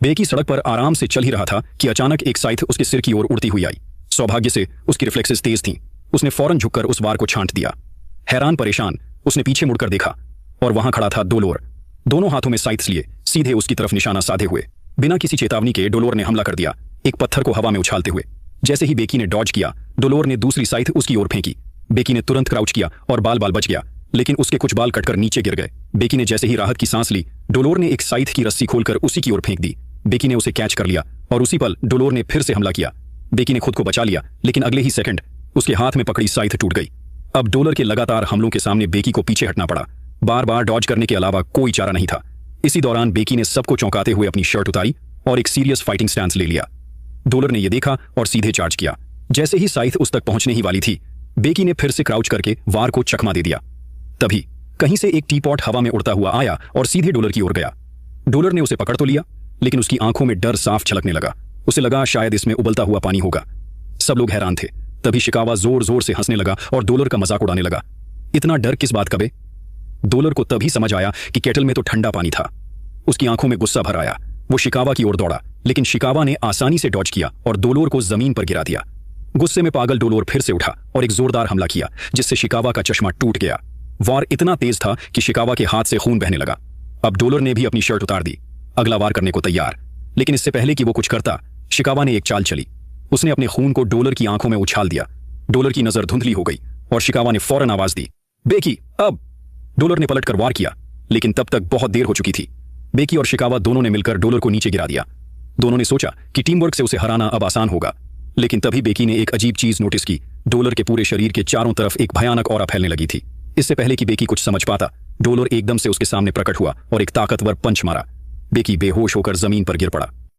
बेकी सड़क पर आराम से चल ही रहा था कि अचानक एक साइथ उसके सिर की ओर उड़ती हुई आई। सौभाग्य से उसकी रिफ्लेक्सेस तेज थीं। उसने फौरन झुककर उस वार को छांट दिया। हैरान परेशान उसने पीछे मुड़कर देखा और वहां खड़ा था डोलोर, दोनों हाथों में साइथ्स लिए सीधे उसकी तरफ निशाना साधे हुए। बिना किसी चेतावनी के डोलोर ने हमला कर दिया, एक पत्थर को हवा में उछालते हुए। जैसे ही बेकी ने डॉज किया, डोलोर ने दूसरी साइथ उसकी ओर फेंकी। बेकी ने तुरंत क्राउच किया और बाल बच गया, लेकिन उसके कुछ बाल कटकर नीचे गिर गए। बेकी ने जैसे ही राहत की सांस ली, डोलोर ने एक साइथ की रस्सी खोलकर उसी की ओर फेंक दी। बेकी ने उसे कैच कर लिया और उसी पल डोलोर ने फिर से हमला किया। बेकी ने खुद को बचा लिया, लेकिन अगले ही सेकंड उसके हाथ में पकड़ी साइथ टूट गई। अब डोलर के लगातार हमलों के सामने बेकी को पीछे हटना पड़ा। बार बार डॉज करने के अलावा कोई चारा नहीं था। इसी दौरान बेकी ने सबको चौंकाते हुए अपनी शर्ट उतारी और एक सीरियस फाइटिंग स्टैंस ले लिया। डोलर ने यह देखा और सीधे चार्ज किया। जैसे ही साइथ उस तक पहुंचने ही वाली थी, बेकी ने फिर से क्राउच करके वार को चकमा दे दिया। तभी कहीं से एक टीपॉट हवा में उड़ता हुआ आया और सीधे डोलर की ओर गया। डोलर ने उसे पकड़ तो लिया, लेकिन उसकी आंखों में डर साफ झलकने लगा। उसे लगा शायद इसमें उबलता हुआ पानी होगा। सब लोग हैरान थे। तभी शिकावा जोर जोर से हंसने लगा और डोलर का मजाक उड़ाने लगा। इतना डर किस बात का बे? डोलर को तभी समझ आया कि केटल में तो ठंडा पानी था। उसकी आंखों में गुस्सा भर आया। वो शिकावा की ओर दौड़ा, लेकिन शिकावा ने आसानी से डॉज किया और डोलोर को जमीन पर गिरा दिया। गुस्से में पागल डोलोर फिर से उठा और एक जोरदार हमला किया, जिससे शिकावा का चश्मा टूट गया। वार इतना तेज था कि शिकावा के हाथ से खून बहने लगा। अब डोलर ने भी अपनी शर्ट उतार दी, अगला वार करने को तैयार। लेकिन इससे पहले कि वो कुछ करता, शिकावा ने एक चाल चली। उसने अपने खून को डोलर की आंखों में उछाल दिया। डोलर की नजर धुंधली हो गई और शिकावा ने फौरन आवाज दी, बेकी अब। डोलर ने पलटकर वार किया, लेकिन तब तक बहुत देर हो चुकी थी। बेकी और शिकावा दोनों ने मिलकर डोलर को नीचे गिरा दिया। दोनों ने सोचा कि टीम वर्क से उसे हराना अब आसान होगा, लेकिन तभी बेकी ने एक अजीब चीज नोटिस की। डोलर के पूरे शरीर के चारों तरफ एक भयानक ऑरा फैलने लगी थी। इससे पहले कि बेकी कुछ समझ पाता, डोलर एकदम से उसके सामने प्रकट हुआ और एक ताकतवर पंच मारा। बेकी बेहोश होकर जमीन पर गिर पड़ा।